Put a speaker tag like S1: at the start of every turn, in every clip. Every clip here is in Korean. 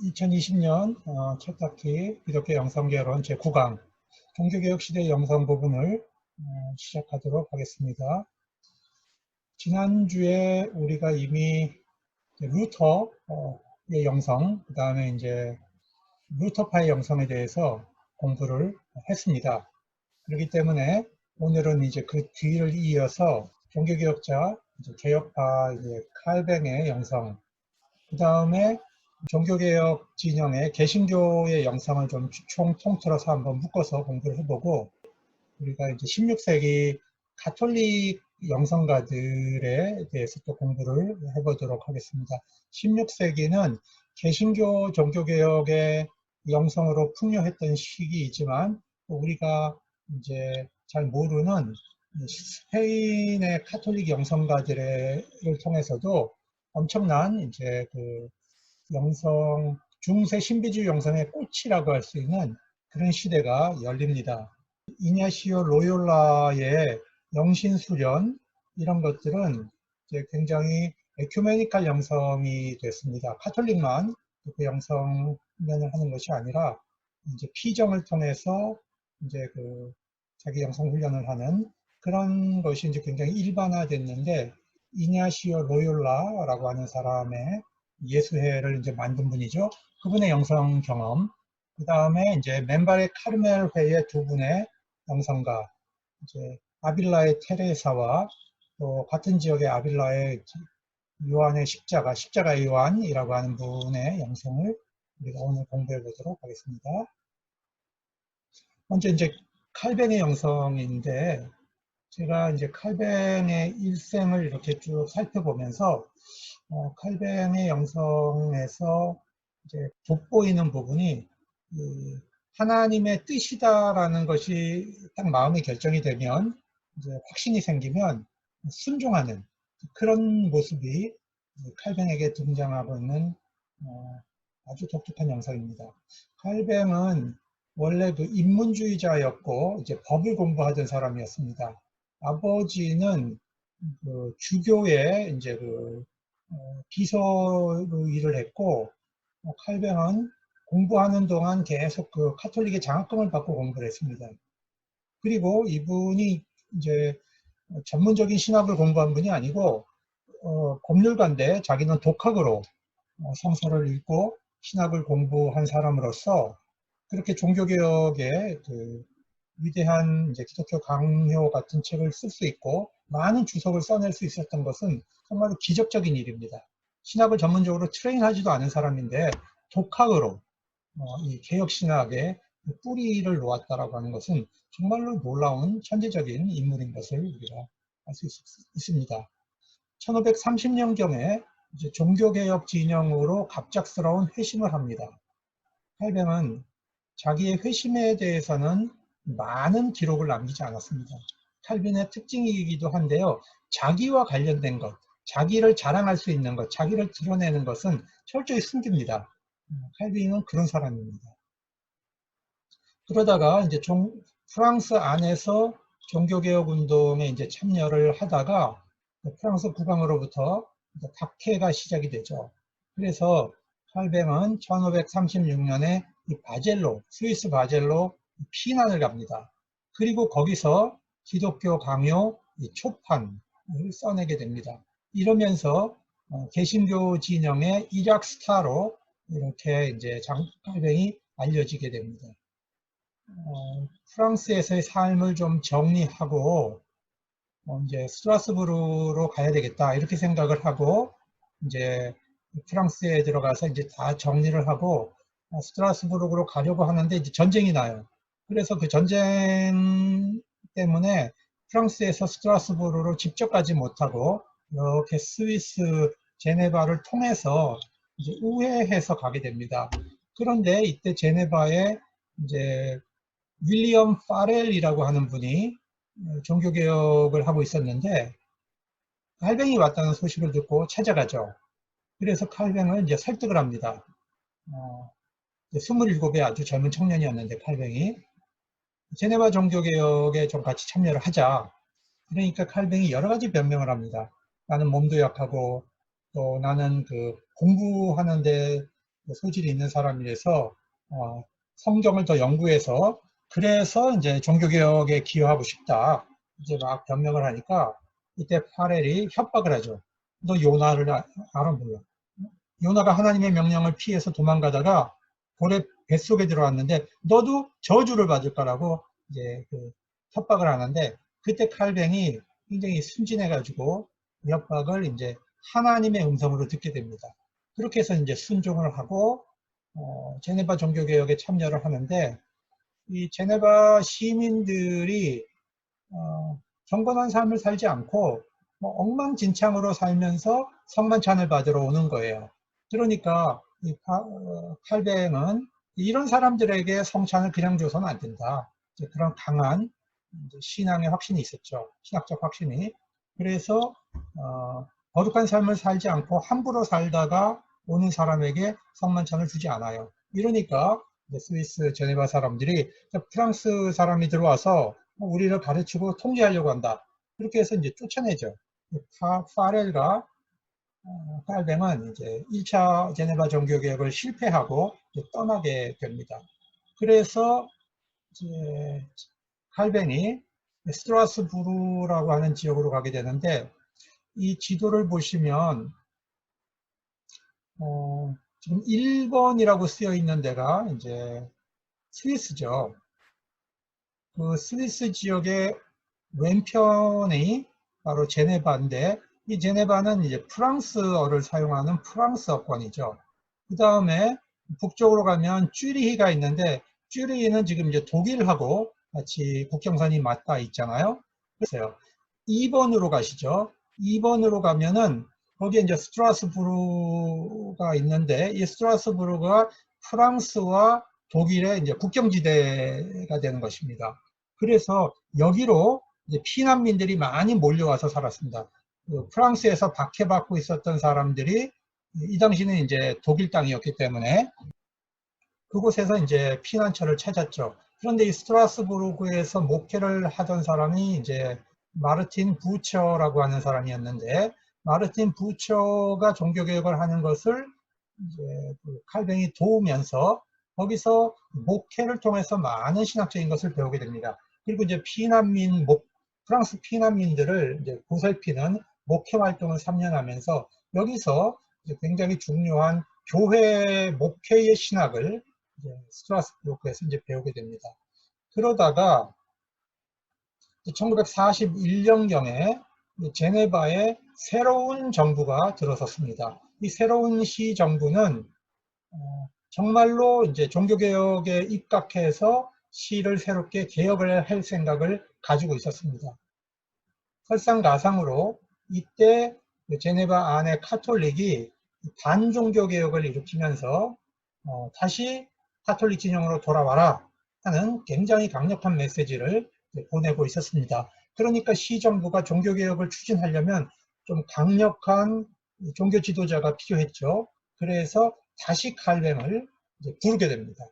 S1: 2020년 첫 학기 기독교 영성개론 제9강 종교개혁 시대 영성 부분을 시작하도록 하겠습니다. 지난주에 우리가 이미 루터의 영성, 그 다음에 이제 루터파의 영성에 대해서 공부를 했습니다. 그렇기 때문에 오늘은 이제 그 뒤를 이어서 종교개혁자, 개혁파 칼뱅의 영성, 그 다음에 종교개혁 진영의 개신교의 영상을 좀 통틀어서 한번 묶어서 공부를 해보고, 우리가 이제 16세기 가톨릭 영성가들에 대해서 또 공부를 해보도록 하겠습니다. 16세기는 개신교 종교개혁의 영성으로 풍요했던 시기이지만, 우리가 이제 잘 모르는 스페인의 가톨릭 영성가들을 통해서도 엄청난 이제 그 영성, 중세 신비주의 영성의 꽃이라고 할 수 있는 그런 시대가 열립니다. 이냐시오 로욜라의 영신수련, 이런 것들은 이제 굉장히 에큐메니칼 영성이 됐습니다. 카톨릭만 그 영성 훈련을 하는 것이 아니라 이제 피정을 통해서 이제 그 자기 영성 훈련을 하는 그런 것이 이제 굉장히 일반화됐는데, 이냐시오 로욜라라고 하는 사람의 예수회를 이제 만든 분이죠. 그분의 영성 경험, 그 다음에 이제 맨발의 카르멜회의 두 분의 영성가, 이제 아빌라의 테레사와 또 같은 지역의 아빌라의 요한의 십자가 요한이라고 하는 분의 영성을 우리가 오늘 공부해 보도록 하겠습니다. 먼저 이제 칼뱅의 영성인데, 제가 이제 칼뱅의 일생을 이렇게 쭉 살펴보면서 칼뱅의 영성에서 이제 돋보이는 부분이 하나님의 뜻이다라는 것이 딱 마음의 결정이 되면, 이제 확신이 생기면 순종하는 그런 모습이 칼뱅에게 등장하고 있는 아주 독특한 영성입니다. 칼뱅은 원래 그 인문주의자였고 이제 법을 공부하던 사람이었습니다. 아버지는 그 주교의 이제 그 비서로 일을 했고, 칼뱅은 공부하는 동안 계속 그 카톨릭의 장학금을 받고 공부를 했습니다. 그리고 이분이 이제 전문적인 신학을 공부한 분이 아니고 법률가인데 자기는 독학으로 성서를 읽고 신학을 공부한 사람으로서 그렇게 종교개혁의 그 위대한 이제 기독교 강요 같은 책을 쓸 수 있고 많은 주석을 써낼 수 있었던 것은 정말로 기적적인 일입니다. 신학을 전문적으로 트레인하지도 않은 사람인데 독학으로 이 개혁신학의 뿌리를 놓았다라고 하는 것은 정말로 놀라운 천재적인 인물인 것을 우리가 알 수 있습니다. 1530년경에 종교개혁 진영으로 갑작스러운 회심을 합니다. 칼뱅은 자기의 회심에 대해서는 많은 기록을 남기지 않았습니다. 칼빈의 특징이기도 한데요. 자기와 관련된 것, 자기를 자랑할 수 있는 것, 자기를 드러내는 것은 철저히 숨깁니다. 칼빈은 그런 사람입니다. 그러다가 이제 프랑스 안에서 종교개혁 운동에 이제 참여를 하다가 프랑스 국왕으로부터 박해가 시작이 되죠. 그래서 칼뱅은 1536년에 바젤로, 스위스 바젤로 피난을 갑니다. 그리고 거기서 기독교 강요 초판을 써내게 됩니다. 이러면서 개신교 진영의 일약 스타로 이렇게 이제 칼뱅이 알려지게 됩니다. 프랑스에서의 삶을 좀 정리하고 이제 스트라스부르로 가야 되겠다 이렇게 생각을 하고 이제 프랑스에 들어가서 이제 다 정리를 하고 스트라스부르로 가려고 하는데 이제 전쟁이 나요. 그래서 그 전쟁 때문에 프랑스에서 스트라스부르로 직접 가지 못하고 이렇게 스위스 제네바를 통해서 이제 우회해서 가게 됩니다. 그런데 이때 제네바에 이제 윌리엄 파렐이라고 하는 분이 종교개혁을 하고 있었는데, 칼뱅이 왔다는 소식을 듣고 찾아가죠. 그래서 칼뱅을 이제 설득을 합니다. 27의 아주 젊은 청년이었는데 칼뱅이 제네바 종교개혁에 좀 같이 참여를 하자. 그러니까 칼뱅이 여러 가지 변명을 합니다. 나는 몸도 약하고 또 나는 그 공부하는데 소질이 있는 사람이라서 성경을 더 연구해서 그래서 이제 종교개혁에 기여하고 싶다. 이제 막 변명을 하니까 이때 파렐이 협박을 하죠. 너 요나를 알아 몰라. 요나가 하나님의 명령을 피해서 도망가다가 고래 뱃속에 들어왔는데 너도 저주를 받을 거라고 이제 그 협박을 하는데 그때 칼뱅이 굉장히 순진해 가지고 협박을 이제 하나님의 음성으로 듣게 됩니다. 그렇게 해서 이제 순종을 하고 제네바 종교개혁에 참여를 하는데 이 제네바 시민들이 경건한 삶을 살지 않고 뭐 엉망진창으로 살면서 성만찬을 받으러 오는 거예요. 그러니까 이 칼뱅은 이런 사람들에게 성찬을 그냥 줘서는 안 된다. 그런 강한 신앙의 확신이 있었죠. 신학적 확신이. 그래서 거룩한 삶을 살지 않고 함부로 살다가 오는 사람에게 성만찬을 주지 않아요. 이러니까 스위스 제네바 사람들이 프랑스 사람이 들어와서 우리를 가르치고 통제하려고 한다. 그렇게 해서 이제 쫓아내죠. 파렐과 칼뱅은 이제 1차 제네바 종교개혁을 실패하고 떠나게 됩니다. 그래서 이제 칼뱅이 스트라스부르라고 하는 지역으로 가게 되는데 이 지도를 보시면 지금 1번이라고 쓰여 있는 데가 이제 스위스죠. 그 스위스 지역의 왼편이 바로 제네바인데 이 제네바는 이제 프랑스어를 사용하는 프랑스어권이죠. 그 다음에 북쪽으로 가면 쭈리히가 있는데 쭈리히는 지금 이제 독일하고 같이 국경선이 맞닿아 있잖아요. 그래서 2번으로 가시죠. 2번으로 가면은 거기에 이제 스트라스부르가 있는데 이 스트라스부르가 프랑스와 독일의 이제 국경지대가 되는 것입니다. 그래서 여기로 이제 피난민들이 많이 몰려와서 살았습니다. 프랑스에서 박해받고 있었던 사람들이 이 당시는 이제 독일 땅이었기 때문에 그곳에서 이제 피난처를 찾았죠. 그런데 이 스트라스부르크에서 목회를 하던 사람이 이제 마르틴 부처라고 하는 사람이었는데 마르틴 부처가 종교개혁을 하는 것을 이제 칼뱅이 도우면서 거기서 목회를 통해서 많은 신학적인 것을 배우게 됩니다. 그리고 이제 프랑스 피난민들을 이제 보살피는 목회 활동을 3년 하면서 여기서 이제 굉장히 중요한 교회 목회의 신학을 스트라스부르크에서 이제 배우게 됩니다. 그러다가 1941년경에 제네바에 새로운 정부가 들어섰습니다. 이 새로운 시 정부는 정말로 이제 종교개혁에 입각해서 시를 새롭게 개혁을 할 생각을 가지고 있었습니다. 설상가상으로 이때 제네바 안의 카톨릭이 반종교개혁을 일으키면서 다시 카톨릭 진영으로 돌아와라 하는 굉장히 강력한 메시지를 보내고 있었습니다. 그러니까 시정부가 종교개혁을 추진하려면 좀 강력한 종교 지도자가 필요했죠. 그래서 다시 칼뱅을 부르게 됩니다.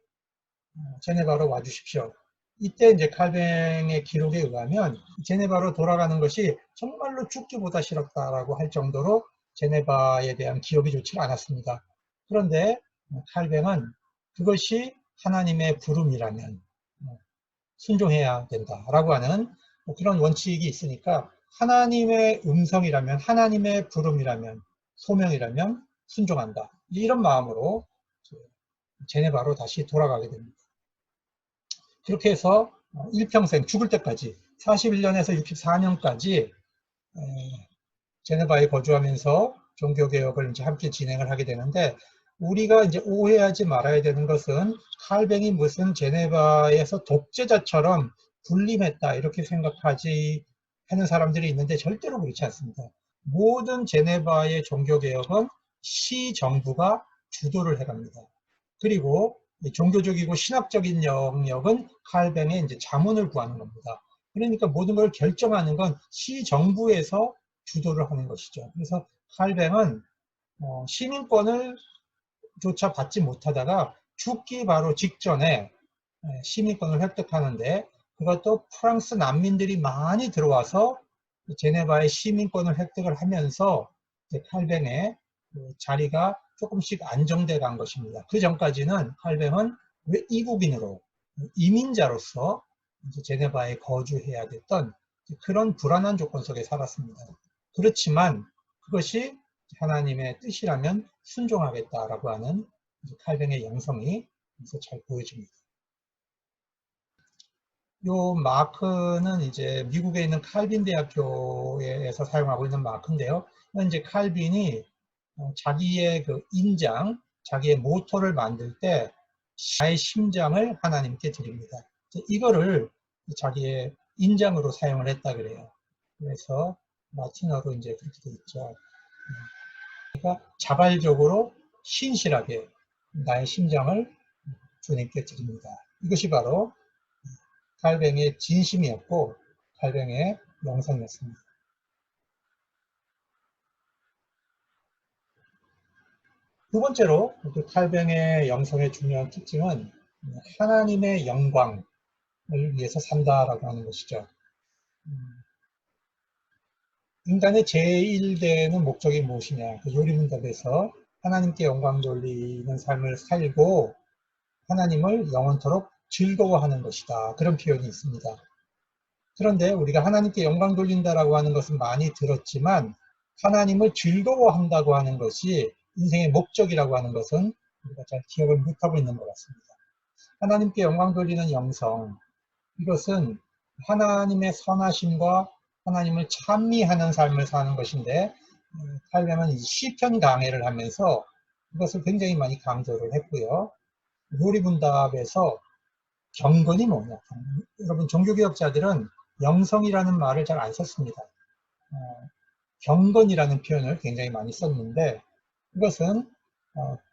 S1: 제네바로 와주십시오. 이때 이제 칼뱅의 기록에 의하면 제네바로 돌아가는 것이 정말로 죽기보다 싫었다라고 할 정도로 제네바에 대한 기억이 좋지 않았습니다. 그런데 칼뱅은 그것이 하나님의 부름이라면 순종해야 된다라고 하는 그런 원칙이 있으니까 하나님의 음성이라면 하나님의 부름이라면 소명이라면 순종한다. 이런 마음으로 제네바로 다시 돌아가게 됩니다. 그렇게 해서 일평생 죽을 때까지 41년에서 64년까지 제네바에 거주하면서 종교개혁을 이제 함께 진행을 하게 되는데 우리가 이제 오해하지 말아야 되는 것은 칼뱅이 무슨 제네바에서 독재자처럼 군림했다 이렇게 생각하지 하는 사람들이 있는데 절대로 그렇지 않습니다. 모든 제네바의 종교개혁은 시정부가 주도를 해갑니다. 그리고 종교적이고 신학적인 영역은 칼뱅의 이제 자문을 구하는 겁니다. 그러니까 모든 걸 결정하는 건 시정부에서 주도를 하는 것이죠. 그래서 칼뱅은 시민권을 조차 받지 못하다가 죽기 바로 직전에 시민권을 획득하는데 그것도 프랑스 난민들이 많이 들어와서 제네바의 시민권을 획득을 하면서 칼뱅의 자리가 조금씩 안정돼 간 것입니다. 그 전까지는 칼뱅은 이국인으로 이민자로서 이제 제네바에 거주해야 됐던 그런 불안한 조건 속에 살았습니다. 그렇지만 그것이 하나님의 뜻이라면 순종하겠다라고 하는 칼뱅의 영성이 여기서 잘 보여집니다. 요 마크는 이제 미국에 있는 칼빈 대학교에서 사용하고 있는 마크인데요. 현재 칼빈이 자기의 그 인장, 자기의 모토를 만들 때 나의 심장을 하나님께 드립니다. 이거를 자기의 인장으로 사용을 했다 그래요. 그래서 라틴어로 이제 그렇게 돼 있죠. 그러니까 자발적으로 신실하게 나의 심장을 주님께 드립니다. 이것이 바로 칼뱅의 진심이었고 칼뱅의 영성이었습니다. 두 번째로 칼뱅의 영성의 중요한 특징은 하나님의 영광을 위해서 산다라고 하는 것이죠. 인간의 제1되는 목적이 무엇이냐? 그 요리문답에서 하나님께 영광 돌리는 삶을 살고 하나님을 영원토록 즐거워하는 것이다. 그런 표현이 있습니다. 그런데 우리가 하나님께 영광 돌린다라고 하는 것은 많이 들었지만 하나님을 즐거워한다고 하는 것이 인생의 목적이라고 하는 것은 우리가 잘 기억을 못하고 있는 것 같습니다. 하나님께 영광 돌리는 영성, 이것은 하나님의 선하심과 하나님을 찬미하는 삶을 사는 것인데 칼뱅은 시편 강해를 하면서 이것을 굉장히 많이 강조를 했고요. 요리문답에서 경건이 뭐냐? 여러분 종교개혁자들은 영성이라는 말을 잘 안 썼습니다. 경건이라는 표현을 굉장히 많이 썼는데 이것은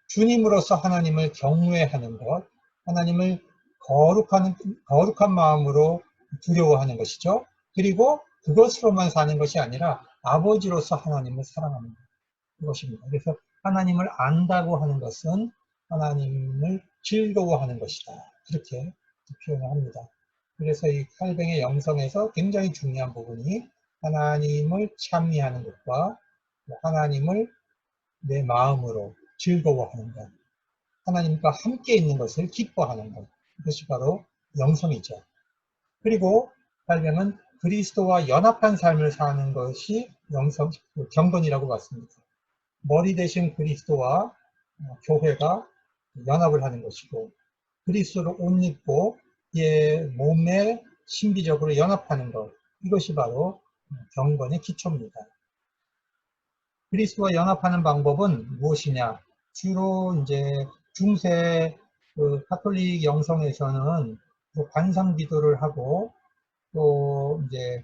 S1: 주님으로서 하나님을 경외하는 것, 하나님을 거룩한 마음으로 두려워하는 것이죠. 그리고 그것으로만 사는 것이 아니라 아버지로서 하나님을 사랑하는 것입니다. 그래서 하나님을 안다고 하는 것은 하나님을 즐거워하는 것이다. 그렇게 표현을 합니다. 그래서 이 칼뱅의 영성에서 굉장히 중요한 부분이 하나님을 찬미하는 것과 하나님을 내 마음으로 즐거워하는 것, 하나님과 함께 있는 것을 기뻐하는 것, 이것이 바로 영성이죠. 그리고 칼뱅은 그리스도와 연합한 삶을 사는 것이 경건이라고 봤습니다. 머리 대신 그리스도와 교회가 연합을 하는 것이고 그리스도를 옷 입고 예 몸에 신비적으로 연합하는 것, 이것이 바로 경건의 기초입니다. 그리스도와 연합하는 방법은 무엇이냐? 주로 이제 중세 가톨릭 영성에서는 관상 기도를 하고 또 이제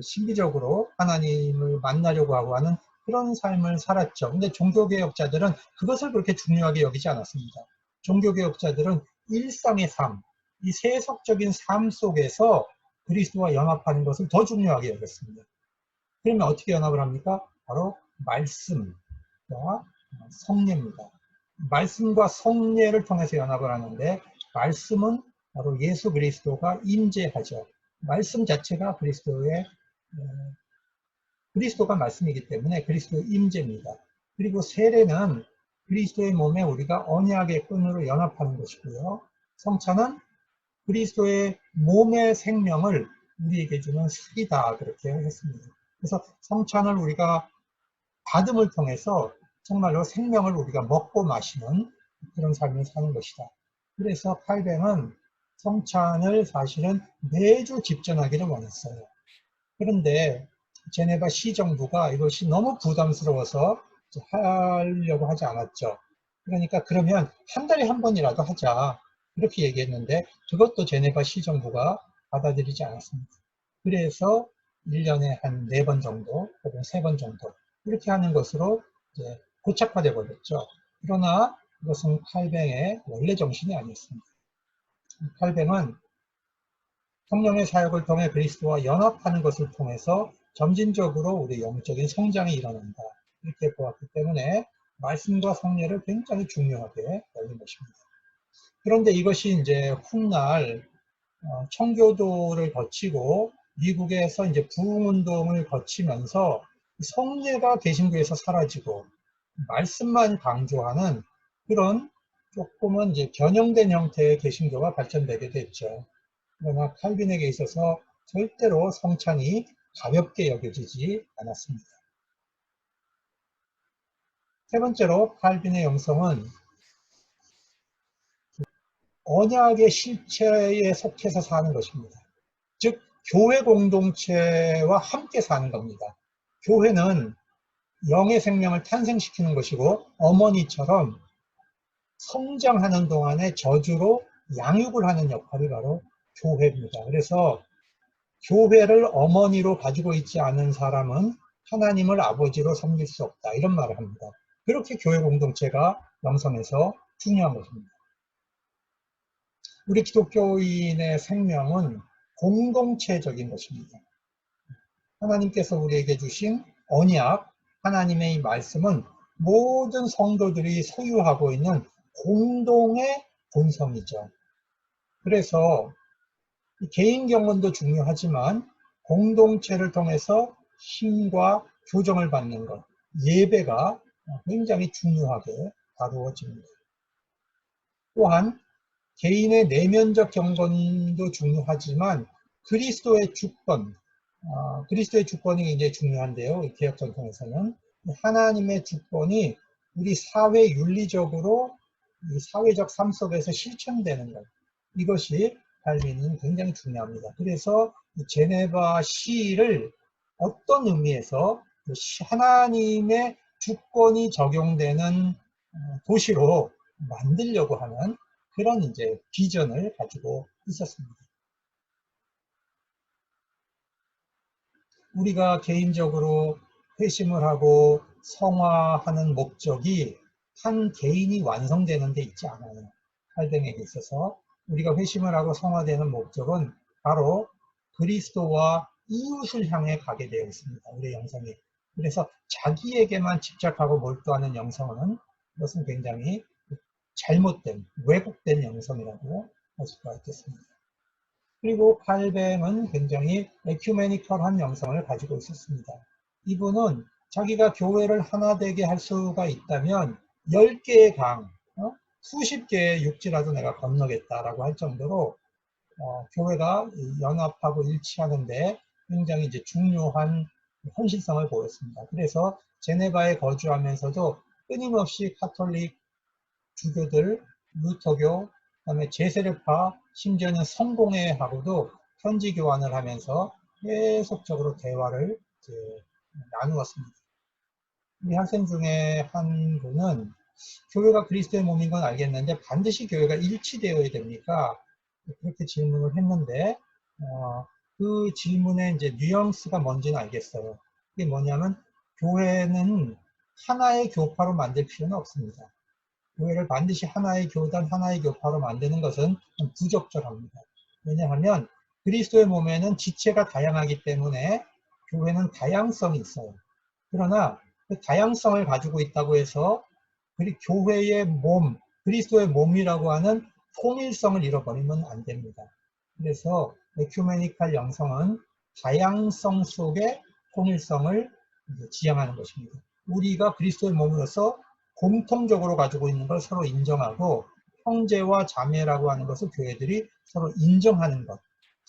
S1: 신비적으로 하나님을 만나려고 하고 하는 그런 삶을 살았죠. 근데 종교개혁자들은 그것을 그렇게 중요하게 여기지 않았습니다. 종교개혁자들은 일상의 삶, 이 세속적인 삶 속에서 그리스도와 연합하는 것을 더 중요하게 여겼습니다. 그러면 어떻게 연합을 합니까? 바로 말씀과 성례입니다. 말씀과 성례를 통해서 연합을 하는데 말씀은 바로 예수 그리스도가 임재하죠. 말씀 자체가 그리스도가 말씀이기 때문에 그리스도의 임재입니다. 그리고 세례는 그리스도의 몸에 우리가 언약의 끈으로 연합하는 것이고요. 성찬은 그리스도의 몸의 생명을 우리에게 주는 살이다, 그렇게 했습니다. 그래서 성찬을 우리가 받음을 통해서 정말로 생명을 우리가 먹고 마시는 그런 삶을 사는 것이다. 그래서 칼뱅은 성찬을 사실은 매주 집전하기를 원했어요. 그런데 제네바 시정부가 이것이 너무 부담스러워서 하려고 하지 않았죠. 그러니까 그러면 한 달에 한 번이라도 하자, 이렇게 얘기했는데 그것도 제네바 시정부가 받아들이지 않았습니다. 그래서 1년에 한 4번 정도 혹은 3번 정도 이렇게 하는 것으로 이제 고착화되어 버렸죠. 그러나 이것은 칼뱅의 원래 정신이 아니었습니다. 칼뱅은 성령의 사역을 통해 그리스도와 연합하는 것을 통해서 점진적으로 우리 영적인 성장이 일어난다, 이렇게 보았기 때문에 말씀과 성례를 굉장히 중요하게 여긴 것입니다. 그런데 이것이 이제 훗날 청교도를 거치고 미국에서 이제 부흥운동을 거치면서 성례가 개신교에서 사라지고 말씀만 강조하는 그런 조금은 이제 변형된 형태의 개신교가 발전되게 됐죠. 그러나 칼빈에게 있어서 절대로 성찬이 가볍게 여겨지지 않았습니다. 세 번째로 칼빈의 영성은 언약의 실체에 속해서 사는 것입니다. 즉 교회 공동체와 함께 사는 겁니다. 교회는 영의 생명을 탄생시키는 것이고 어머니처럼 성장하는 동안에 저주로 양육을 하는 역할이 바로 교회입니다. 그래서 교회를 어머니로 가지고 있지 않은 사람은 하나님을 아버지로 섬길 수 없다. 이런 말을 합니다. 그렇게 교회 공동체가 영성에서 중요한 것입니다. 우리 기독교인의 생명은 공동체적인 것입니다. 하나님께서 우리에게 주신 언약, 하나님의 이 말씀은 모든 성도들이 소유하고 있는 공동의 본성이죠. 그래서 개인 경건도 중요하지만 공동체를 통해서 힘과 교정을 받는 것, 예배가 굉장히 중요하게 다루어집니다. 또한 개인의 내면적 경건도 중요하지만 그리스도의 주권, 그리스도의 주권이 굉장히 중요한데요. 개혁 전통에서는 하나님의 주권이 우리 사회 윤리적으로 이 사회적 삶 속에서 실천되는 것, 이것이 칼빈은 굉장히 중요합니다. 그래서 제네바 시를 어떤 의미에서 하나님의 주권이 적용되는 도시로 만들려고 하는 그런 이제 비전을 가지고 있었습니다. 우리가 개인적으로 회심을 하고 성화하는 목적이 한 개인이 완성되는 데 있지 않아요. 칼뱅에게 있어서 우리가 회심을 하고 성화되는 목적은 바로 그리스도와 이웃을 향해 가게 되어 있습니다. 우리의 영성이. 그래서 자기에게만 집착하고 몰두하는 영성은 그것은 굉장히 잘못된, 왜곡된 영성이라고 할 수가 있겠습니다. 그리고 칼뱅은 굉장히 에큐메니컬한 영성을 가지고 있었습니다. 이분은 자기가 교회를 하나 되게 할 수가 있다면 10개의 강, 수십 개의 육지라도 내가 건너겠다라고 할 정도로 교회가 연합하고 일치하는데 굉장히 이제 중요한 헌신성을 보였습니다. 그래서 제네바에 거주하면서도 끊임없이 카톨릭 주교들, 루터교, 그다음에 제세례파, 심지어는 성공회하고도 편지 교환을 하면서 계속적으로 대화를 나누었습니다. 우리 학생 중에 한 분은 교회가 그리스도의 몸인 건 알겠는데 반드시 교회가 일치되어야 됩니까? 그렇게 질문을 했는데 그 질문의 이제 뉘앙스가 뭔지는 알겠어요. 그게 뭐냐면 교회는 하나의 교파로 만들 필요는 없습니다. 교회를 반드시 하나의 교단, 하나의 교파로 만드는 것은 부적절합니다. 왜냐하면 그리스도의 몸에는 지체가 다양하기 때문에 교회는 다양성이 있어요. 그러나 그 다양성을 가지고 있다고 해서 교회의 몸, 그리스도의 몸이라고 하는 통일성을 잃어버리면 안 됩니다. 그래서 에큐메니칼 영성은 다양성 속에 통일성을 지향하는 것입니다. 우리가 그리스도의 몸으로서 공통적으로 가지고 있는 걸 서로 인정하고 형제와 자매라고 하는 것을 교회들이 서로 인정하는 것,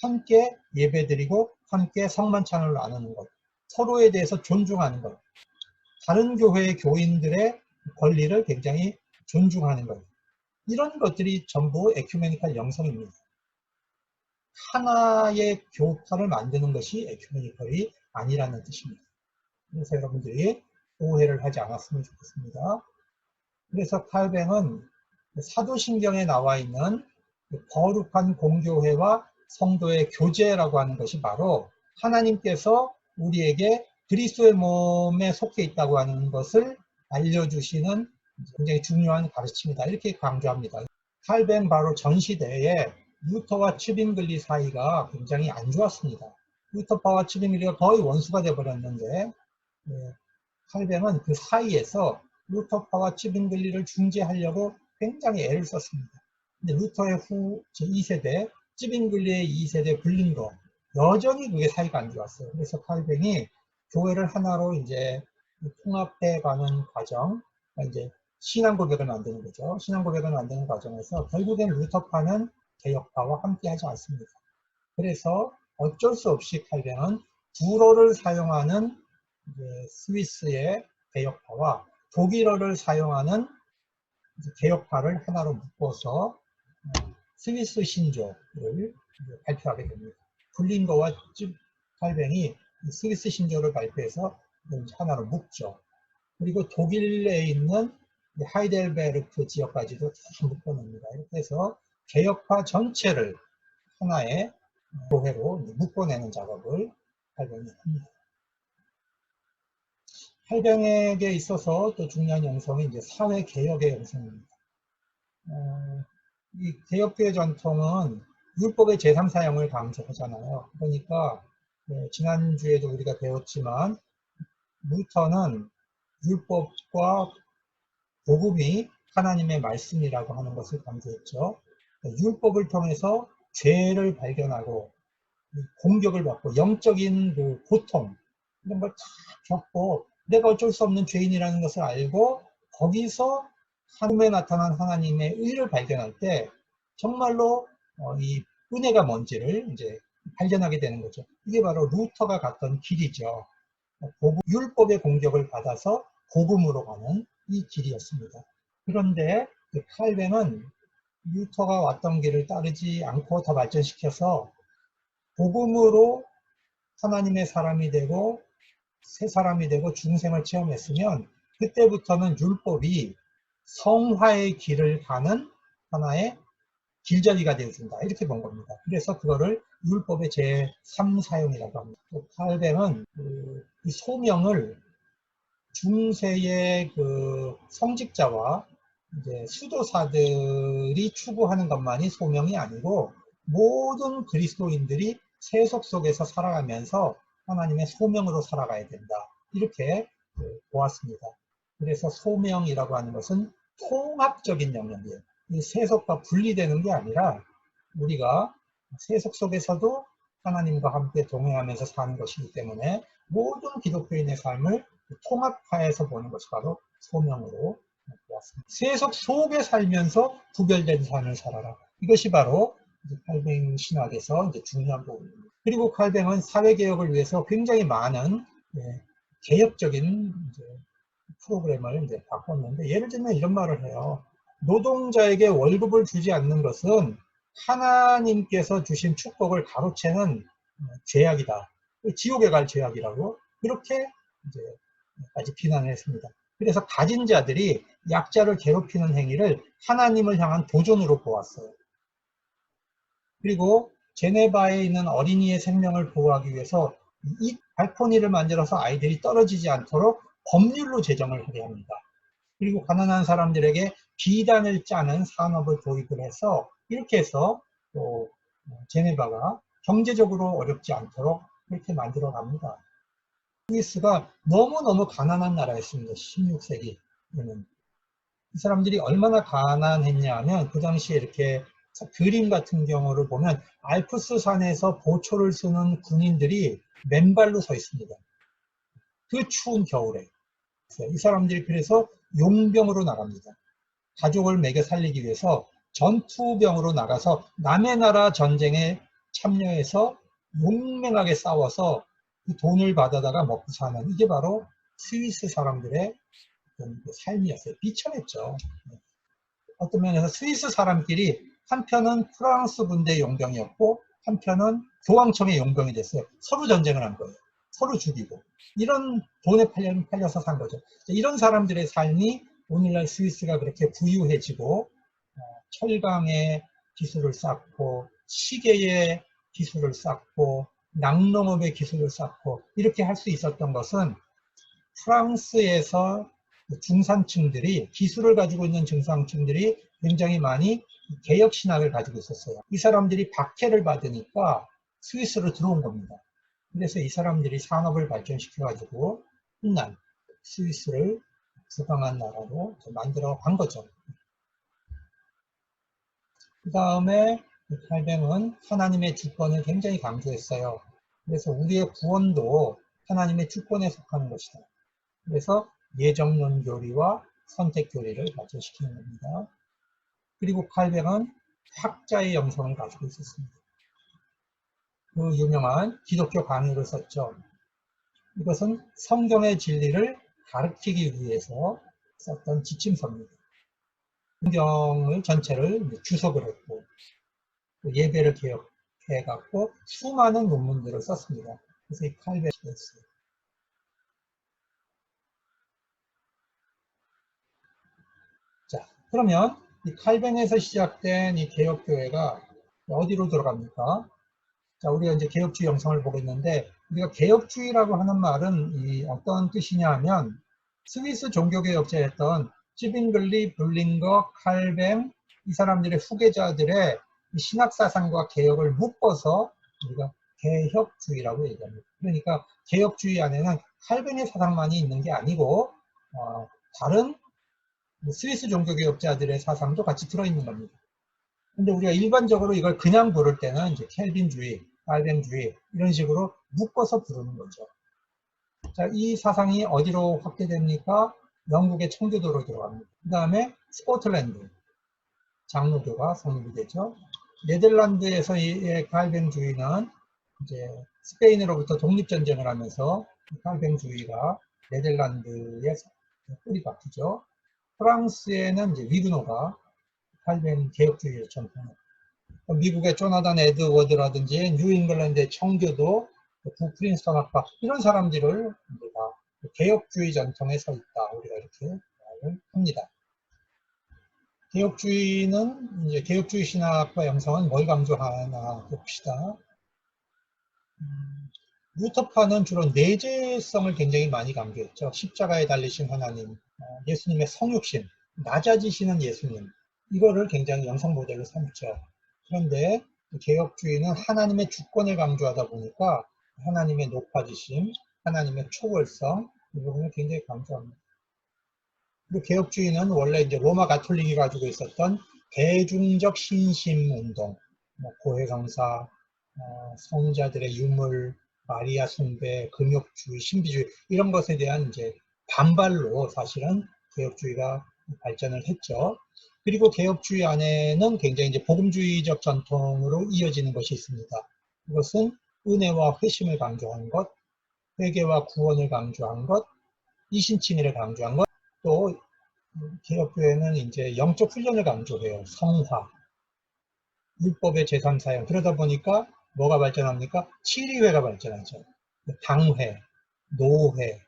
S1: 함께 예배드리고 함께 성만찬을 나누는 것, 서로에 대해서 존중하는 것, 다른 교회의 교인들의 권리를 굉장히 존중하는 것, 이런 것들이 전부 에큐메니칼 영성입니다. 하나의 교파를 만드는 것이 에큐메니컬이 아니라는 뜻입니다. 그래서 여러분들이 오해를 하지 않았으면 좋겠습니다. 그래서 칼뱅은 사도신경에 나와 있는 거룩한 공교회와 성도의 교제라고 하는 것이 바로 하나님께서 우리에게 그리스도의 몸에 속해 있다고 하는 것을 알려주시는 굉장히 중요한 가르침이다. 이렇게 강조합니다. 칼뱅 바로 전시대에 루터와 츠빙글리 사이가 굉장히 안 좋았습니다. 루터파와 츠빙글리가 거의 원수가 되어버렸는데 칼뱅은 그 사이에서 루터파와 츠빙글리를 중재하려고 굉장히 애를 썼습니다. 근데 루터의 후 제2세대, 츠빙글리의 2세대 불린거, 여전히 그게 사이가 안 좋았어요. 그래서 칼뱅이 교회를 하나로 이제 통합해 가는 과정, 이제 신앙 고백을 만드는 거죠. 신앙 고백을 만드는 과정에서 결국엔 루터파는 개혁파와 함께 하지 않습니다. 그래서 어쩔 수 없이 칼뱅은 불어를 사용하는 스위스의 개혁파와 독일어를 사용하는 개혁파를 하나로 묶어서 스위스 신조를 발표하게 됩니다. 블링거와 칼뱅이 스위스 신조를 발표해서 하나로 묶죠. 그리고 독일에 있는 하이델베르크 지역까지도 다 묶어냅니다. 이렇게 해서 개혁파 전체를 하나의 교회로 묶어내는 작업을 칼뱅이 합니다. 칼뱅에게 있어서 또 중요한 영성이 이제 사회개혁의 영성입니다. 이 개혁교회 전통은 율법의 제3사형을 강조하잖아요. 그러니까 지난주에도 우리가 배웠지만 루터는 율법과 복음이 하나님의 말씀이라고 하는 것을 강조했죠. 율법을 통해서 죄를 발견하고 공격을 받고 영적인 그 고통 이런 걸 다 겪고 내가 어쩔 수 없는 죄인이라는 것을 알고 거기서 하늘에 나타난 하나님의 의를 발견할 때 정말로 이 은혜가 뭔지를 이제 발견하게 되는 거죠. 이게 바로 루터가 갔던 길이죠. 율법의 공격을 받아서 복음으로 가는 이 길이었습니다. 그런데 칼뱅은 루터가 왔던 길을 따르지 않고 더 발전시켜서 복음으로 하나님의 사람이 되고 새 사람이 되고 중생을 체험했으면 그때부터는 율법이 성화의 길을 가는 하나의 길잡이가 되어준다 이렇게 본 겁니다. 그래서 그거를 율법의 제3사용이라고 합니다. 칼뱅은 이 소명을 중세의 그 성직자와 이제 수도사들이 추구하는 것만이 소명이 아니고 모든 그리스도인들이 세속 속에서 살아가면서 하나님의 소명으로 살아가야 된다. 이렇게 보았습니다. 그래서 소명이라고 하는 것은 통합적인 영역이에요. 이 세속과 분리되는 게 아니라 우리가 세속 속에서도 하나님과 함께 동행하면서 사는 것이기 때문에 모든 기독교인의 삶을 통합하여서 보는 것이 바로 소명으로 보았습니다. 세속 속에 살면서 구별된 삶을 살아라. 이것이 바로 칼뱅 신학에서 이제 중요한 부분입니다. 그리고 칼뱅은 사회개혁을 위해서 굉장히 많은 개혁적인 프로그램을 이제 바꿨는데, 예를 들면 이런 말을 해요. 노동자에게 월급을 주지 않는 것은 하나님께서 주신 축복을 가로채는 죄악이다. 지옥에 갈 죄악이라고 그렇게 이제까지 비난을 했습니다. 그래서 가진 자들이 약자를 괴롭히는 행위를 하나님을 향한 도전으로 보았어요. 그리고 제네바에 있는 어린이의 생명을 보호하기 위해서 이 발코니를 만들어서 아이들이 떨어지지 않도록 법률로 제정을 하게 합니다. 그리고 가난한 사람들에게 비단을 짜는 산업을 도입을 해서 이렇게 해서 또 제네바가 경제적으로 어렵지 않도록 이렇게 만들어 갑니다. 스위스가 너무너무 가난한 나라였습니다. 16세기에는. 이 사람들이 얼마나 가난했냐 하면 그 당시에 이렇게 그림 같은 경우를 보면 알프스 산에서 보초를 쓰는 군인들이 맨발로 서 있습니다. 그 추운 겨울에. 이 사람들이 그래서 용병으로 나갑니다. 가족을 먹여 살리기 위해서 전투병으로 나가서 남의 나라 전쟁에 참여해서 용맹하게 싸워서 그 돈을 받아다가 먹고 사는, 이게 바로 스위스 사람들의 삶이었어요. 비참했죠. 어떤 면에서 스위스 사람끼리 한편은 프랑스 군대 용병이었고 한편은 교황청의 용병이 됐어요. 서로 전쟁을 한 거예요. 서로 죽이고. 이런 돈에 팔려서 산 거죠. 이런 사람들의 삶이 오늘날 스위스가 그렇게 부유해지고 철강의 기술을 쌓고 시계의 기술을 쌓고 낙농업의 기술을 쌓고 이렇게 할 수 있었던 것은 프랑스에서 중산층들이, 기술을 가지고 있는 중산층들이 굉장히 많이 개혁신학을 가지고 있었어요. 이 사람들이 박해를 받으니까 스위스로 들어온 겁니다. 그래서 이 사람들이 산업을 발전시켜가지고 훗날 스위스를 부강한 나라로 만들어 간 거죠. 그 다음에 칼뱅은 하나님의 주권을 굉장히 강조했어요. 그래서 우리의 구원도 하나님의 주권에 속하는 것이다. 그래서 예정론 교리와 선택 교리를 발전시키는 겁니다. 그리고 칼뱅은 학자의 영성을 가지고 있었습니다. 그 유명한 기독교 강의를 썼죠. 이것은 성경의 진리를 가르치기 위해서 썼던 지침서입니다. 성경을 전체를 주석을 했고 예배를 개혁해갖고 수많은 논문들을 썼습니다. 그래서 이 칼뱅이 됐어요. 자, 그러면 이 칼뱅에서 시작된 이 개혁교회가 어디로 들어갑니까? 자, 우리가 이제 개혁주의 영성을 보겠는데, 우리가 개혁주의라고 하는 말은 이 어떤 뜻이냐 하면, 스위스 종교개혁자였던 찌빙글리, 블링거, 칼뱅, 이 사람들의 후계자들의 신학사상과 개혁을 묶어서 우리가 개혁주의라고 얘기합니다. 그러니까 개혁주의 안에는 칼뱅의 사상만이 있는 게 아니고, 다른 스위스 종교개혁자들의 사상도 같이 들어있는 겁니다. 근데 우리가 일반적으로 이걸 그냥 부를 때는 이제 켈빈주의, 칼뱅주의 이런 식으로 묶어서 부르는 거죠. 자, 이 사상이 어디로 확대됩니까? 영국의 청교도로 들어갑니다. 그 다음에 스코틀랜드 장로교가 성립이 되죠. 네덜란드에서의 칼뱅주의는 이제 스페인으로부터 독립전쟁을 하면서 칼뱅주의가 네덜란드의 뿌리 박히죠. 프랑스에는 이제 위그노가 칼뱅 개혁주의를 전통합니다. 미국의 조나단 에드워드라든지 뉴잉글랜드의 청교도, 북프린스턴 학파 이런 사람들을 우리가 개혁주의 전통에 서 있다. 우리가 이렇게 말을 합니다. 개혁주의는 이제 개혁주의 신학과 영성은 뭘 강조하나 봅시다. 루터파는 주로 내재성을 굉장히 많이 강조했죠. 십자가에 달리신 하나님, 예수님의 성육신, 낮아지시는 예수님, 이거를 굉장히 영성 모델로 삼죠. 그런데 개혁주의는 하나님의 주권을 강조하다 보니까 하나님의 높아지심, 하나님의 초월성, 이 부분을 굉장히 강조합니다. 그리고 개혁주의는 원래 이제 로마 가톨릭이 가지고 있었던 대중적 신심 운동, 고해성사, 성자들의 유물, 마리아 숭배, 금욕주의, 신비주의 이런 것에 대한 이제 반발로 사실은 개혁주의가 발전을 했죠. 그리고 개혁주의 안에는 굉장히 이제 복음주의적 전통으로 이어지는 것이 있습니다. 이것은 은혜와 회심을 강조한 것, 회개와 구원을 강조한 것, 이신칭의를 강조한 것, 또 개혁교회는 이제 영적 훈련을 강조해요. 성화, 율법의 제3사형. 그러다 보니까 뭐가 발전합니까? 치리회가 발전하죠. 당회, 노회,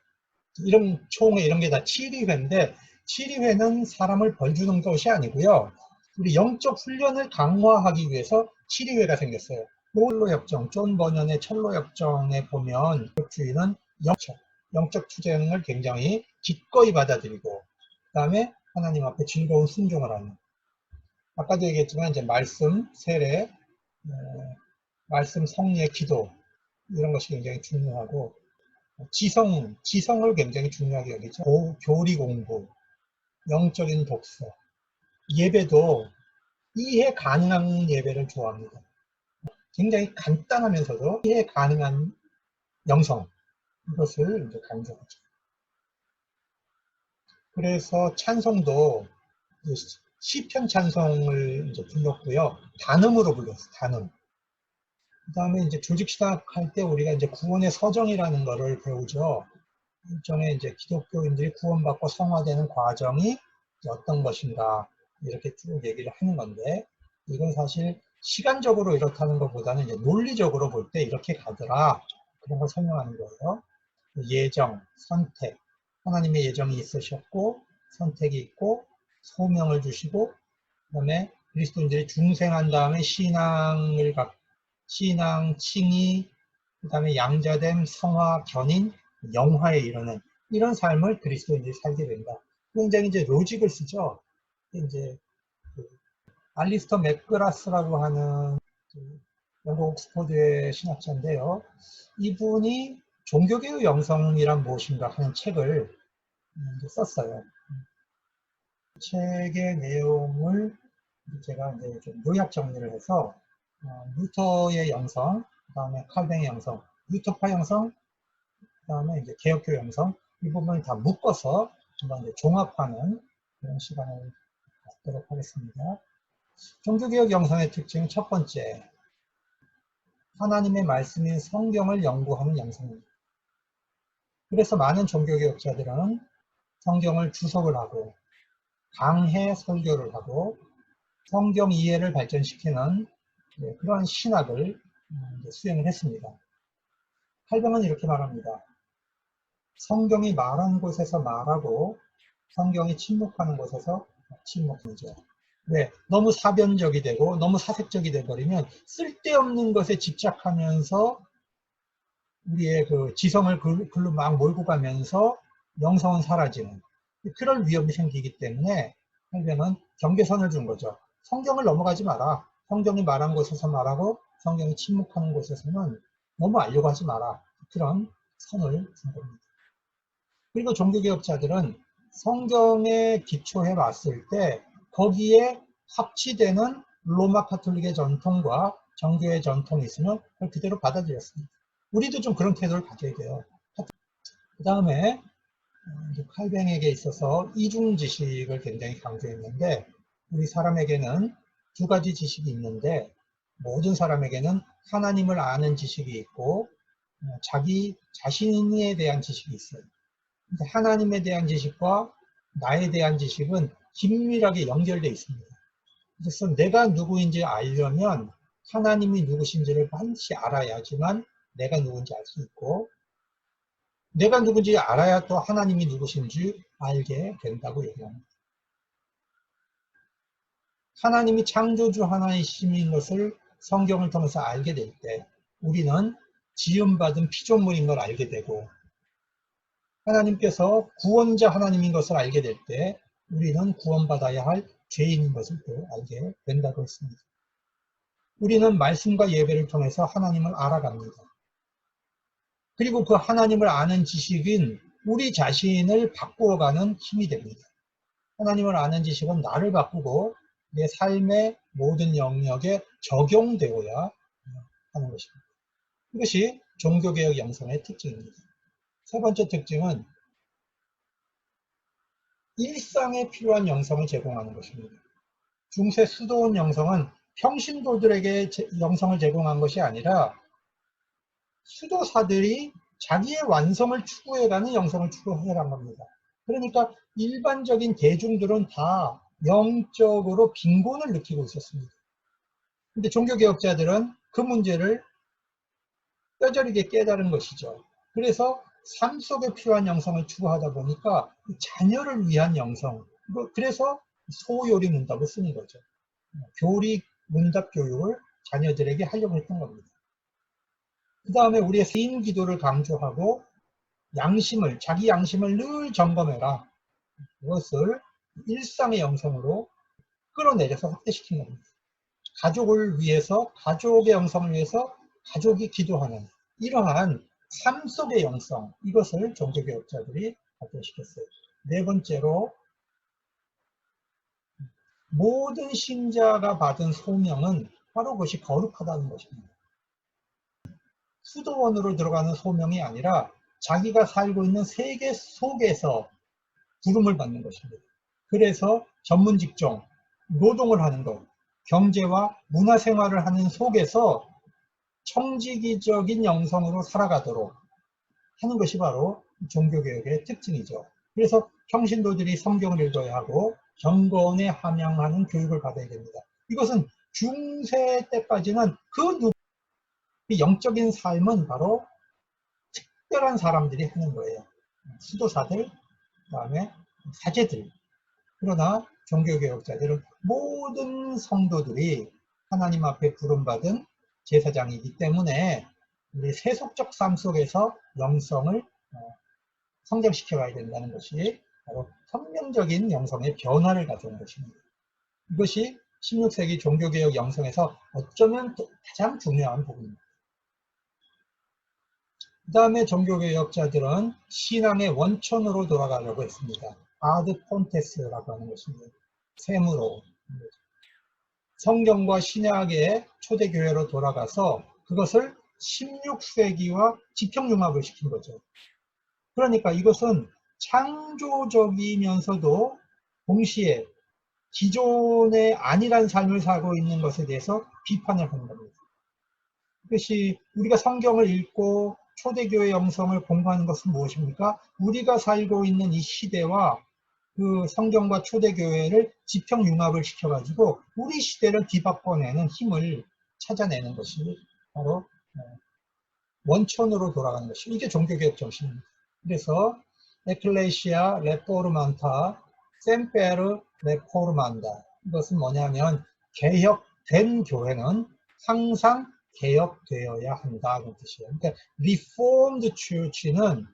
S1: 이런 총회 이런 게 다 치리회인데, 치리회는 사람을 벌주는 것이 아니고요. 우리 영적 훈련을 강화하기 위해서 치리회가 생겼어요. 철로협정, 존 버년의 철로협정에 보면 개혁주의는 영적 투쟁을 굉장히 기꺼이 받아들이고, 그 다음에 하나님 앞에 즐거운 순종을 하는. 아까도 얘기했지만 이제 말씀, 세례, 말씀, 성례, 기도 이런 것이 굉장히 중요하고, 지성을 굉장히 중요하게 여기죠. 교리 공부, 영적인 독서, 예배도 이해 가능한 예배를 좋아합니다. 굉장히 간단하면서도 이해 가능한 영성, 이것을 이제 강조하죠. 그래서 찬송도 시편 찬송을 이제 불렀고요. 단음으로 불렀어요. 단음. 그 다음에 이제 조직 시작할 때 우리가 이제 구원의 서정이라는 거를 배우죠. 일종의 이제 기독교인들이 구원받고 성화되는 과정이 어떤 것인가 이렇게 쭉 얘기를 하는 건데, 이건 사실 시간적으로 이렇다는 것보다는 이제 논리적으로 볼 때 이렇게 가더라, 그런 걸 설명하는 거예요. 예정, 선택, 하나님의 예정이 있으셨고 선택이 있고 소명을 주시고, 그 다음에 그리스도인들이 중생한 다음에 신앙, 칭의, 그 다음에 양자됨, 성화, 견인, 영화에 이르는 이런 삶을 그리스도인들이 살게 된다. 굉장히 이제 로직을 쓰죠. 이제 알리스터 맥그라스라고 하는 영국 옥스퍼드의 신학자인데요. 이분이 종교개혁 영성이란 무엇인가 하는 책을 이제 썼어요. 책의 내용을 제가 이제 좀 요약 정리를 해서 루터의 영성, 그 다음에 칼뱅의 영성, 루터파 영성, 그 다음에 이제 개혁교 영성, 이 부분을 다 묶어서 한번 이제 종합하는 그런 시간을 갖도록 하겠습니다. 종교개혁 영성의 특징 첫 번째, 하나님의 말씀인 성경을 연구하는 영성입니다. 그래서 많은 종교개혁자들은 성경을 주석을 하고 강해 설교를 하고 성경 이해를 발전시키는 그런 신학을 수행을 했습니다. 칼뱅은 이렇게 말합니다. 성경이 말한 곳에서 말하고 성경이 침묵하는 곳에서 침묵이죠. 네, 너무 사변적이 되고 너무 사색적이 되어버리면 쓸데없는 것에 집착하면서 우리의 그 지성을 글로 막 몰고 가면서 영성은 사라지는 그런 위험이 생기기 때문에 칼뱅은 경계선을 준 거죠. 성경을 넘어가지 마라. 성경이 말한 곳에서 말하고 성경이 침묵하는 곳에서는 너무 알려고 하지 마라. 그런 선을 준 겁니다. 그리고 종교개혁자들은 성경에 기초해 봤을 때 거기에 합치되는 로마 카톨릭의 전통과 정교의 전통이 있으면 그걸 그대로 받아들였습니다. 우리도 좀 그런 태도를 가져야 돼요. 그 다음에 칼뱅에게 있어서 이중 지식을 굉장히 강조했는데 우리 사람에게는 두 가지 지식이 있는데 모든 사람에게는 하나님을 아는 지식이 있고 자기 자신에 대한 지식이 있어요. 하나님에 대한 지식과 나에 대한 지식은 긴밀하게 연결되어 있습니다. 그래서 내가 누구인지 알려면 하나님이 누구신지를 반드시 알아야지만 내가 누군지 알 수 있고 내가 누군지 알아야 또 하나님이 누구신지 알게 된다고 얘기합니다. 하나님이 창조주 하나이심인 것을 성경을 통해서 알게 될 때 우리는 지음받은 피조물인 걸 알게 되고 하나님께서 구원자 하나님인 것을 알게 될 때 우리는 구원받아야 할 죄인인 것을 또 알게 된다고 했습니다. 우리는 말씀과 예배를 통해서 하나님을 알아갑니다. 그리고 그 하나님을 아는 지식은 우리 자신을 바꾸어가는 힘이 됩니다. 하나님을 아는 지식은 나를 바꾸고 내 삶의 모든 영역에 적용되어야 하는 것입니다. 이것이 종교개혁 영성의 특징입니다. 세 번째 특징은 일상에 필요한 영성을 제공하는 것입니다. 중세 수도원 영성은 평신도들에게 영성을 제공한 것이 아니라 수도사들이 자기의 완성을 추구해가는 영성을 추구해간 겁니다. 그러니까 일반적인 대중들은 다 영적으로 빈곤을 느끼고 있었습니다. 근데 종교개혁자들은 그 문제를 뼈저리게 깨달은 것이죠. 그래서 삶 속에 필요한 영성을 추구하다 보니까 자녀를 위한 영성, 그래서 소요리 문답을 쓰는 거죠. 교리 문답 교육을 자녀들에게 하려고 했던 겁니다. 그 다음에 우리의 개인 기도를 강조하고 양심을, 자기 양심을 늘 점검해라. 그것을 일상의 영성으로 끌어내려서 확대시킨 겁니다. 가족을 위해서, 가족의 영성을 위해서 가족이 기도하는 이러한 삶 속의 영성, 이것을 종교개혁자들이 발전시켰어요. 네 번째로 모든 신자가 받은 소명은 바로 그것이 거룩하다는 것입니다. 수도원으로 들어가는 소명이 아니라 자기가 살고 있는 세계 속에서 부름을 받는 것입니다. 그래서 전문 직종, 노동을 하는 것, 경제와 문화생활을 하는 속에서 청지기적인 영성으로 살아가도록 하는 것이 바로 종교개혁의 특징이죠. 그래서 평신도들이 성경을 읽어야 하고 경건에 함양하는 교육을 받아야 됩니다. 이것은 중세 때까지는 그 영적인 삶은 바로 특별한 사람들이 하는 거예요. 수도사들, 그 다음에 사제들. 그러나 종교개혁자들은 모든 성도들이 하나님 앞에 부름받은 제사장이기 때문에 우리 세속적 삶 속에서 영성을 성장시켜 가야 된다는 것이 바로 혁명적인 영성의 변화를 가져온 것입니다. 이것이 16세기 종교개혁 영성에서 어쩌면 가장 중요한 부분입니다. 그 다음에 종교개혁자들은 신앙의 원천으로 돌아가려고 했습니다. 아드 폰테스라고 하는 것입니다. 셈으로 성경과 신약의 초대교회로 돌아가서 그것을 16세기와 지평융합을 시킨 거죠. 그러니까 이것은 창조적이면서도 동시에 기존의 아니란 삶을 살고 있는 것에 대해서 비판을 하는 겁니다. 그것이 우리가 성경을 읽고 초대교회 영성을 공부하는 것은 무엇입니까? 우리가 살고 있는 이 시대와 그 성경과 초대교회를 지평융합을 시켜가지고 우리 시대를 뒤바꿔내는 힘을 찾아내는 것이 바로 원천으로 돌아가는 것이 이게 종교개혁 정신입니다. 그래서 에클레시아 레포르만타 셈페르 레포르만다, 이것은 뭐냐면 개혁된 교회는 항상 개혁되어야 한다는 뜻이에요. 그러니까 Reformed Church는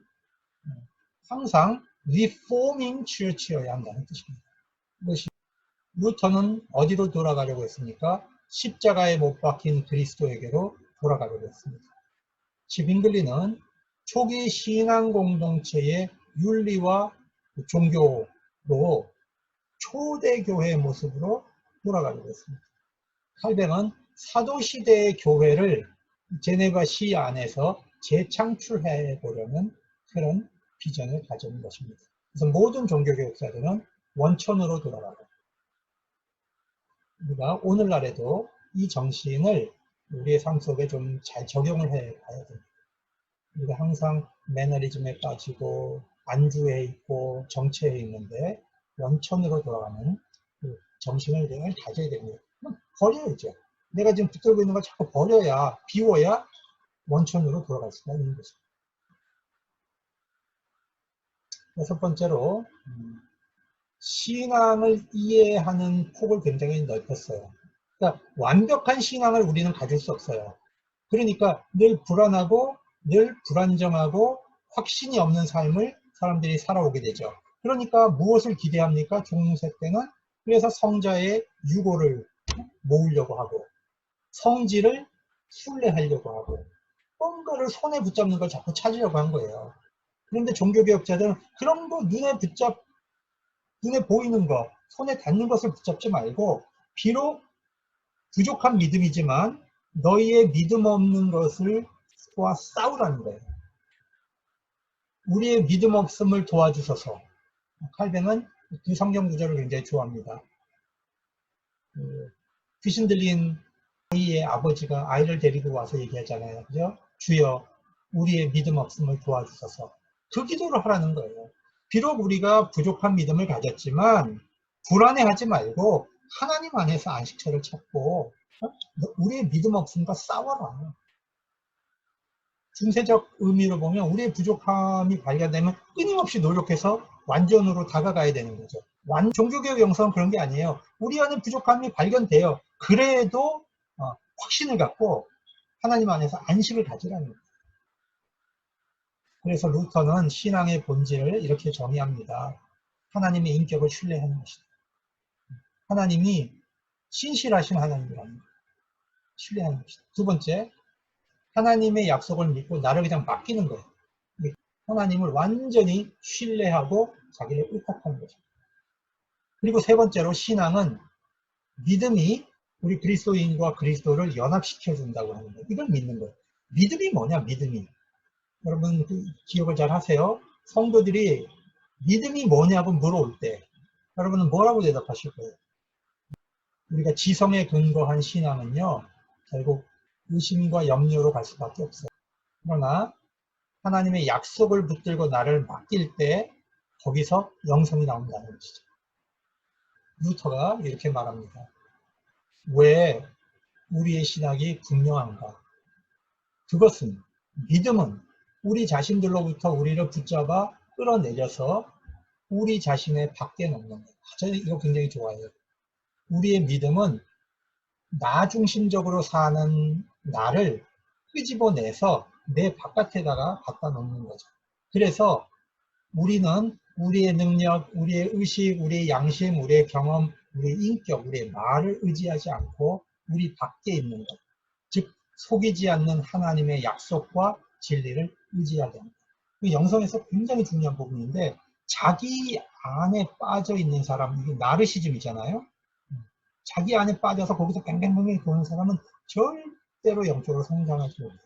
S1: 항상 Reforming Church여야 한다는 뜻입니다. 이것이 루터는 어디로 돌아가려고 했습니까? 십자가에 못 박힌 그리스도에게로 돌아가려고 했습니다. 지빙글리는 초기 신앙 공동체의 윤리와 종교로 초대교회의 모습으로 돌아가려고 했습니다. 칼뱅은 사도시대의 교회를 제네바 시 안에서 재창출해 보려는 그런 비전을 가진 것입니다. 그래서 모든 종교개혁자들은 원천으로 돌아가고, 우리가 오늘날에도 이 정신을 우리의 삶 속에 좀 잘 적용을 해 봐야 됩니다. 우리가 항상 매너리즘에 빠지고 안주해 있고 정체해 있는데 원천으로 돌아가는 그 정신을 늘 가져야 됩니다. 버려야죠. 내가 지금 붙들고 있는 걸 자꾸 버려야, 비워야 원천으로 돌아갈 수가 있는 것입니다. 여섯 번째로 신앙을 이해하는 폭을 굉장히 넓혔어요. 그러니까 완벽한 신앙을 우리는 가질 수 없어요. 그러니까 늘 불안하고 늘 불안정하고 확신이 없는 삶을 사람들이 살아오게 되죠. 그러니까 무엇을 기대합니까? 중세 때는 그래서 성자의 유고를 모으려고 하고 성질을 순례하려고 하고 뭔가를 손에 붙잡는 걸 자꾸 찾으려고 한 거예요. 그런데 종교개혁자들은 그런 거 눈에 보이는 것, 손에 닿는 것을 붙잡지 말고 비록 부족한 믿음이지만 너희의 믿음 없는 것을 싸우라는 거예요. 우리의 믿음 없음을 도와주소서. 칼뱅은 그 성경 구절을 굉장히 좋아합니다. 귀신 들린 아이의 아버지가 아이를 데리고 와서 얘기하잖아요. 그죠? 주여, 우리의 믿음 없음을 도와주소서. 그 기도를 하라는 거예요. 비록 우리가 부족한 믿음을 가졌지만 불안해하지 말고 하나님 안에서 안식처를 찾고 우리의 믿음 없음과 싸워라. 중세적 의미로 보면 우리의 부족함이 발견되면 끊임없이 노력해서 완전으로 다가가야 되는 거죠. 종교개혁 영성은 그런 게 아니에요. 우리 안에 부족함이 발견돼요. 그래도 확신을 갖고 하나님 안에서 안식을 가지라는 거예요. 그래서 루터는 신앙의 본질을 이렇게 정의합니다. 하나님의 인격을 신뢰하는 것이다. 하나님이 신실하신 하나님이랍니다. 신뢰하는 것이다. 두 번째, 하나님의 약속을 믿고 나를 그냥 맡기는 거예요. 하나님을 완전히 신뢰하고 자기를 의탁하는 거죠. 그리고 세 번째로 신앙은 믿음이 우리 그리스도인과 그리스도를 연합시켜 준다고 하는 거예요. 이걸 믿는 거예요. 믿음이 뭐냐? 믿음이. 여러분 기억을 잘 하세요. 성도들이 믿음이 뭐냐고 물어올 때 여러분은 뭐라고 대답하실 거예요? 우리가 지성에 근거한 신앙은요, 결국 의심과 염려로 갈 수밖에 없어요. 그러나 하나님의 약속을 붙들고 나를 맡길 때 거기서 영성이 나온다는 것이죠. 루터가 이렇게 말합니다. 왜 우리의 신학이 분명한가? 그것은, 믿음은 우리 자신들로부터 우리를 붙잡아 끌어내려서 우리 자신의 밖에 놓는 것. 저는 이거 굉장히 좋아해요. 우리의 믿음은 나 중심적으로 사는 나를 끄집어내서 내 바깥에다가 갖다 놓는 거죠. 그래서 우리는 우리의 능력, 우리의 의식, 우리의 양심, 우리의 경험, 우리의 인격, 우리의 말을 의지하지 않고 우리 밖에 있는 것, 즉 속이지 않는 하나님의 약속과 진리를 의지하게 합니다. 영성에서 굉장히 중요한 부분인데 자기 안에 빠져 있는 사람, 이게 나르시즘이잖아요. 자기 안에 빠져서 거기서 뱅뱅뱅뱅 도는 사람은 절대로 영적으로 성장하지 못해요.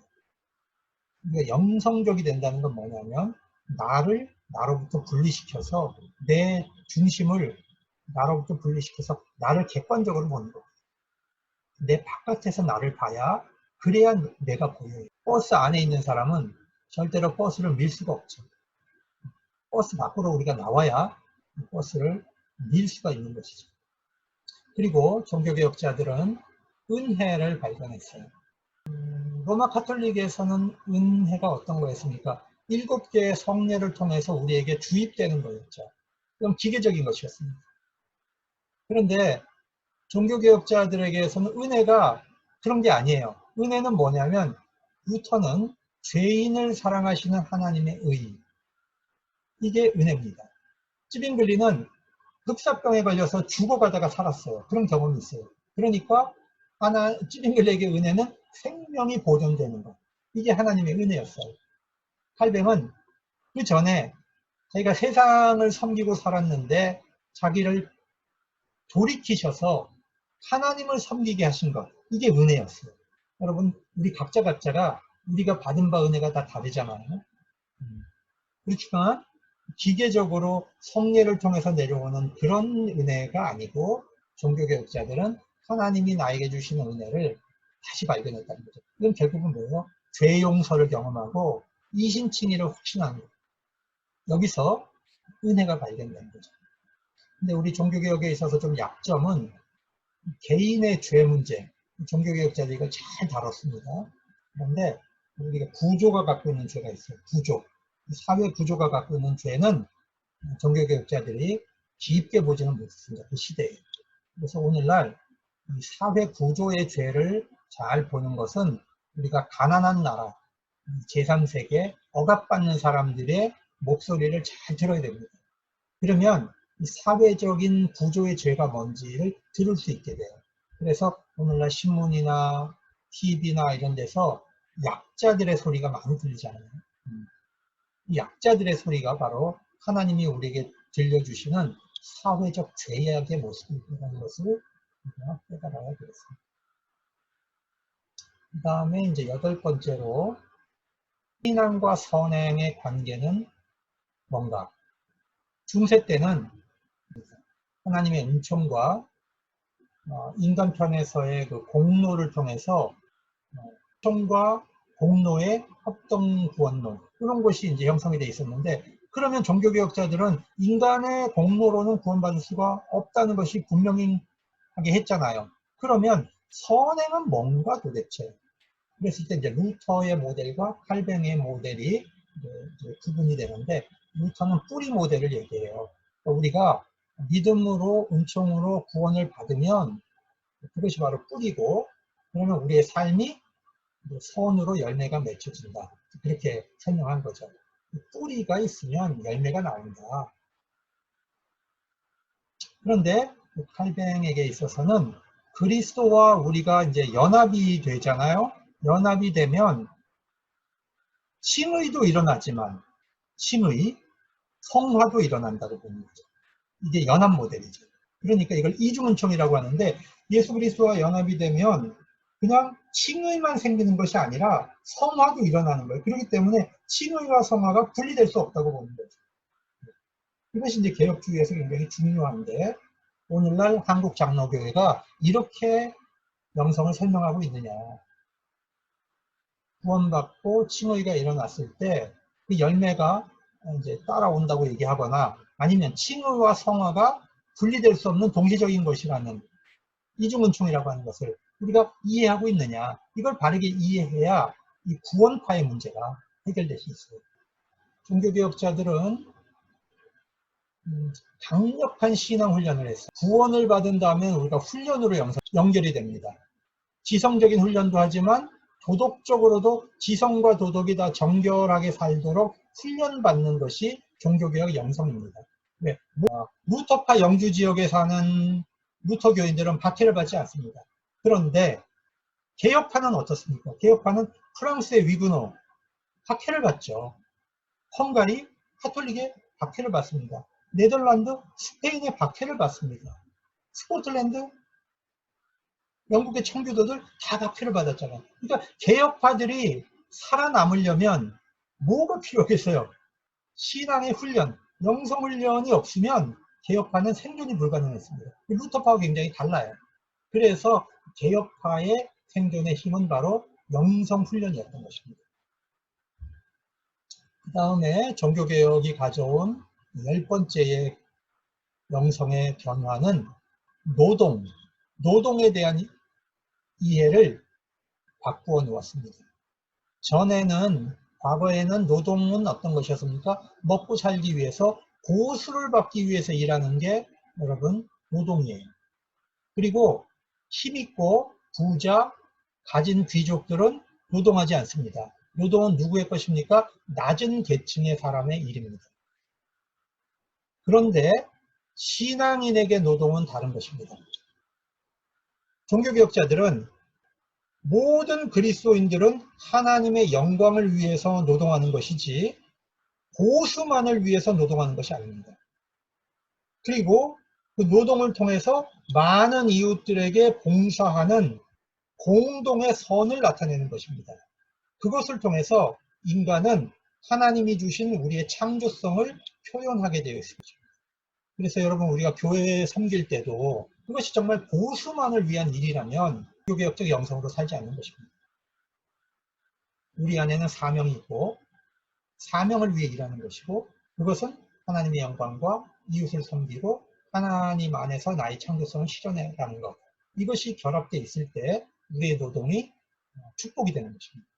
S1: 그러니까 영성적이 된다는 건 뭐냐면 나를 나로부터 분리시켜서 내 중심을 나로부터 분리시켜서 나를 객관적으로 보는 거예요. 내 바깥에서 나를 봐야 그래야 내가 보여요. 버스 안에 있는 사람은 절대로 버스를 밀 수가 없죠. 버스 밖으로 우리가 나와야 버스를 밀 수가 있는 것이죠. 그리고 종교개혁자들은 은혜를 발견했어요. 로마 카톨릭에서는 은혜가 어떤 거였습니까? 7개의 성례를 통해서 우리에게 주입되는 거였죠. 그럼 기계적인 것이었습니다. 그런데 종교개혁자들에게서는 은혜가 그런 게 아니에요. 은혜는 뭐냐면 루터는 죄인을 사랑하시는 하나님의 의, 이게 은혜입니다. 찌빙글리는 흑사병에 걸려서 죽어가다가 살았어요. 그런 경험이 있어요. 그러니까 찌빙글리에게 은혜는 생명이 보존되는 것, 이게 하나님의 은혜였어요. 칼뱅은 그 전에 자기가 세상을 섬기고 살았는데 자기를 돌이키셔서 하나님을 섬기게 하신 것, 이게 은혜였어요. 여러분, 우리 각자가 우리가 받은 바 은혜가 다 다르잖아요. 그렇지만 기계적으로 성례를 통해서 내려오는 그런 은혜가 아니고 종교개혁자들은 하나님이 나에게 주시는 은혜를 다시 발견했다는 거죠. 이건 결국은 뭐예요? 죄 용서를 경험하고 이신칭의를 확신하는 거예요. 여기서 은혜가 발견된 거죠. 근데 우리 종교개혁에 있어서 좀 약점은 개인의 죄 문제, 종교개혁자들이 이걸 잘 다뤘습니다. 그런데 우리가 구조가 갖고 있는 죄가 있어요. 구조. 사회 구조가 갖고 있는 죄는 종교개혁자들이 깊게 보지는 못했습니다. 그 시대에. 그래서 오늘날 이 사회 구조의 죄를 잘 보는 것은 우리가 가난한 나라, 제3세계 억압받는 사람들의 목소리를 잘 들어야 됩니다. 그러면 이 사회적인 구조의 죄가 뭔지를 들을 수 있게 돼요. 그래서 오늘날 신문이나 TV나 이런 데서 약자들의 소리가 많이 들리잖아요. 이 약자들의 소리가 바로 하나님이 우리에게 들려주시는 사회적 죄악의 모습이라는 것을 우리가 깨달아야 되겠습니다. 그 다음에 이제 8번째로 신앙과 선행의 관계는 뭔가? 중세 때는 하나님의 은총과 인간편에서의 그 공로를 통해서 은총과 공로의 합동구원론, 이런 것이 이제 형성이 되어 있었는데, 그러면 종교개혁자들은 인간의 공로로는 구원받을 수가 없다는 것이 분명히 하게 했잖아요. 그러면 선행은 뭔가 도대체? 그랬을 때 이제 루터의 모델과 칼뱅의 모델이 이제 구분이 되는데, 루터는 뿌리 모델을 얘기해요. 우리가 믿음으로 은총으로 구원을 받으면 그것이 바로 뿌리고, 그러면 우리의 삶이 선으로 열매가 맺혀진다. 그렇게 설명한 거죠. 뿌리가 있으면 열매가 나온다. 그런데 칼뱅에게 있어서는 그리스도와 우리가 이제 연합이 되잖아요. 연합이 되면 칭의도 일어나지만 칭의, 성화도 일어난다고 보는 거죠. 이게 연합 모델이죠. 그러니까 이걸 이중은총이라고 하는데, 예수 그리스도와 연합이 되면 그냥 칭의만 생기는 것이 아니라 성화도 일어나는 거예요. 그렇기 때문에 칭의와 성화가 분리될 수 없다고 보는 거죠. 이것이 이제 개혁주의에서 굉장히 중요한데, 오늘날 한국 장로교회가 이렇게 영성을 설명하고 있느냐. 구원받고 칭의가 일어났을 때 그 열매가 이제 따라온다고 얘기하거나, 아니면 칭의와 성화가 분리될 수 없는 동시적인 것이라는 이중은총이라고 하는 것을 우리가 이해하고 있느냐. 이걸 바르게 이해해야 이 구원파의 문제가 해결될 수 있어요. 종교개혁자들은 강력한 신앙훈련을 했어요. 구원을 받은 다음에 우리가 훈련으로 연결이 됩니다. 지성적인 훈련도 하지만 도덕적으로도 지성과 도덕이 다 정결하게 살도록 훈련받는 것이 종교개혁 영성입니다. 네. 루터파 영주 지역에 사는 루터 교인들은 박해를 받지 않습니다. 그런데 개혁파는 어떻습니까? 개혁파는 프랑스의 위그노 박해를 받죠. 헝가리 카톨릭의 박해를 받습니다. 네덜란드, 스페인의 박해를 받습니다. 스코틀랜드, 영국의 청교도들 다 박해를 받았잖아요. 그러니까 개혁파들이 살아남으려면 뭐가 필요했어요? 신앙의 훈련, 영성 훈련이 없으면 개혁파는 생존이 불가능했습니다. 루터파와 굉장히 달라요. 그래서 개혁파의 생존의 힘은 바로 영성 훈련이었던 것입니다. 그 다음에 종교개혁이 가져온 10번째의 영성의 변화는 노동에 대한 이해를 바꾸어 놓았습니다. 과거에는 노동은 어떤 것이었습니까? 먹고 살기 위해서 보수를 받기 위해서 일하는 게 여러분 노동이에요. 그리고 힘있고 부자, 가진 귀족들은 노동하지 않습니다. 노동은 누구의 것입니까? 낮은 계층의 사람의 일입니다. 그런데 신앙인에게 노동은 다른 것입니다. 종교개혁자들은 모든 그리스도인들은 하나님의 영광을 위해서 노동하는 것이지 보수만을 위해서 노동하는 것이 아닙니다. 그리고 그 노동을 통해서 많은 이웃들에게 봉사하는 공동의 선을 나타내는 것입니다. 그것을 통해서 인간은 하나님이 주신 우리의 창조성을 표현하게 되어 있습니다. 그래서 여러분 우리가 교회에 섬길 때도 그것이 정말 보수만을 위한 일이라면 종교개혁적 영성으로 살지 않는 것입니다. 우리 안에는 사명이 있고 사명을 위해 일하는 것이고 그것은 하나님의 영광과 이웃을 섬기고 하나님 안에서 나의 창조성을 실현해가는 것, 이것이 결합되어 있을 때 우리의 노동이 축복이 되는 것입니다.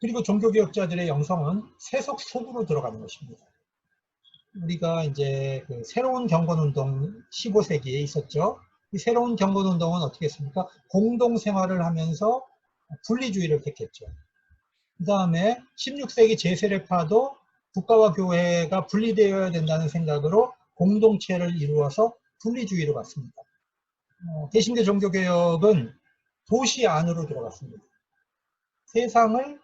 S1: 그리고 종교개혁자들의 영성은 세속 속으로 들어가는 것입니다. 우리가 이제 그 새로운 경건운동 15세기에 있었죠. 이 새로운 경건운동은 어떻게 했습니까? 공동생활을 하면서 분리주의를 택했죠. 그 다음에 16세기 제세례파도 국가와 교회가 분리되어야 된다는 생각으로 공동체를 이루어서 분리주의로 갔습니다. 개신교 종교개혁은 도시 안으로 들어갔습니다. 세상을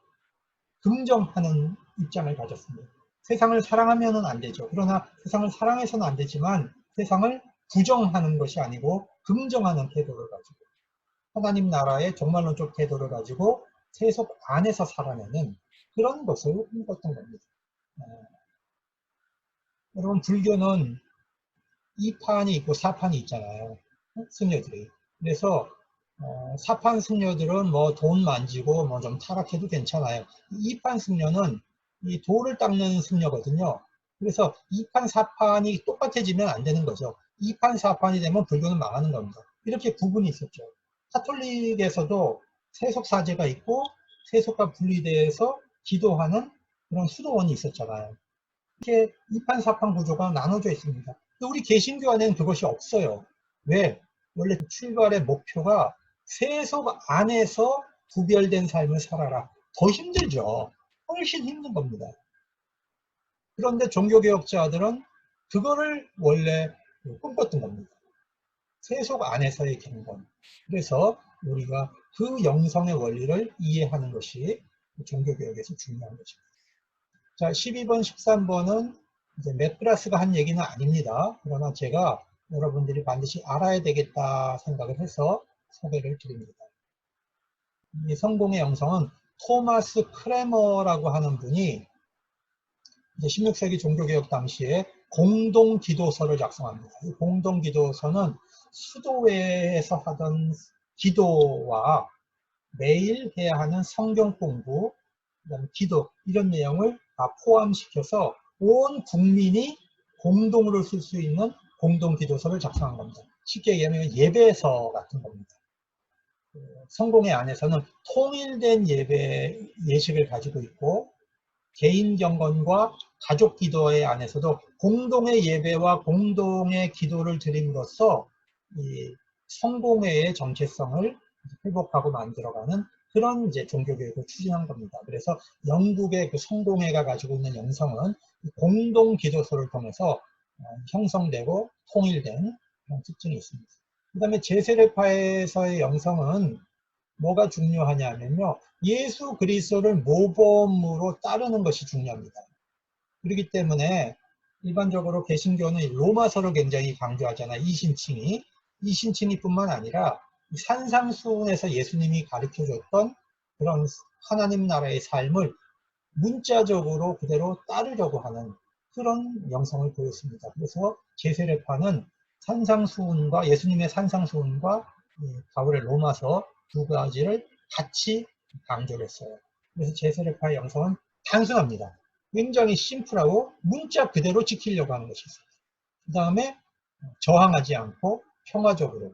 S1: 긍정하는 입장을 가졌습니다. 세상을 사랑하면 안 되죠. 그러나 세상을 사랑해서는 안 되지만 세상을 부정하는 것이 아니고 긍정하는 태도를 가지고 하나님 나라의 종말론적 태도를 가지고 세속 안에서 살아내는 그런 것을 꿈꿨던 겁니다. 여러분 불교는 2판이 있고 4판이 있잖아요. 승려들이. 그래서 4판 승려들은 뭐 돈 만지고 뭐 좀 타락해도 괜찮아요. 2판 승려는 이 돌을 닦는 승려거든요. 그래서 2판 4판이 똑같아지면 안 되는 거죠. 2판 4판이 되면 불교는 망하는 겁니다. 이렇게 구분이 있었죠. 카톨릭에서도 세속사제가 있고 세속과 분리돼서 기도하는 그런 수도원이 있었잖아요. 이렇게 2판 4판 구조가 나눠져 있습니다. 우리 개신교 안에는 그것이 없어요. 왜? 원래 출발의 목표가 세속 안에서 구별된 삶을 살아라. 더 힘들죠. 훨씬 힘든 겁니다. 그런데 종교개혁자들은 그거를 원래 꿈꿨던 겁니다. 세속 안에서의 경건. 그래서 우리가 그 영성의 원리를 이해하는 것이 종교개혁에서 중요한 것입니다. 자, 12번, 13번은 이제 맥그라스가 한 얘기는 아닙니다. 그러나 제가 여러분들이 반드시 알아야 되겠다 생각을 해서 소개를 드립니다. 이 성공의 영성은 토마스 크레머라고 하는 분이 이제 16세기 종교개혁 당시에 공동기도서를 작성합니다. 이 공동기도서는 수도회에서 하던 기도와 매일 해야 하는 성경 공부, 그다음에 기도 이런 내용을 다 포함시켜서 온 국민이 공동으로 쓸 수 있는 공동기도서를 작성한 겁니다. 쉽게 얘기하면 예배서 같은 겁니다. 성공회 안에서는 통일된 예배 예식을 가지고 있고 개인 경건과 가족 기도회 안에서도 공동의 예배와 공동의 기도를 드림으로써 이 성공회의 정체성을 회복하고 만들어가는 그런 이제 종교교육을 추진한 겁니다. 그래서 영국의 그 성공회가 가지고 있는 영성은 공동 기도서를 통해서 형성되고 통일된 그런 특징이 있습니다. 그 다음에 제세례파에서의 영성은 뭐가 중요하냐면요. 예수 그리스도를 모범으로 따르는 것이 중요합니다. 그렇기 때문에 일반적으로 개신교는 로마서를 굉장히 강조하잖아요. 이신칭이 뿐만 아니라 산상수훈에서 예수님이 가르쳐줬던 그런 하나님 나라의 삶을 문자적으로 그대로 따르려고 하는 그런 영성을 보였습니다. 그래서 제세례파는 산상수훈과 예수님의 산상수훈과 바울의 로마서 두 가지를 같이 강조를 했어요. 그래서 제세례파의 영성은 단순합니다. 굉장히 심플하고 문자 그대로 지키려고 하는 것이 있습니다. 그 다음에 저항하지 않고 평화적으로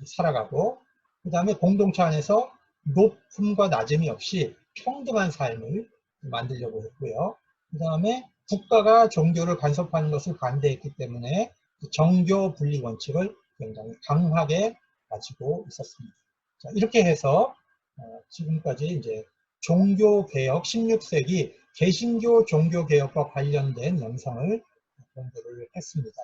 S1: 살아가고, 그 다음에 공동체 안에서 높음과 낮음이 없이 평등한 삶을 만들려고 했고요. 그 다음에 국가가 종교를 간섭하는 것을 반대했기 때문에 정교 분리 원칙을 굉장히 강하게 가지고 있었습니다. 자, 이렇게 해서 지금까지 이제 종교개혁 16세기 개신교 종교개혁과 관련된 영상을 공부를 했습니다.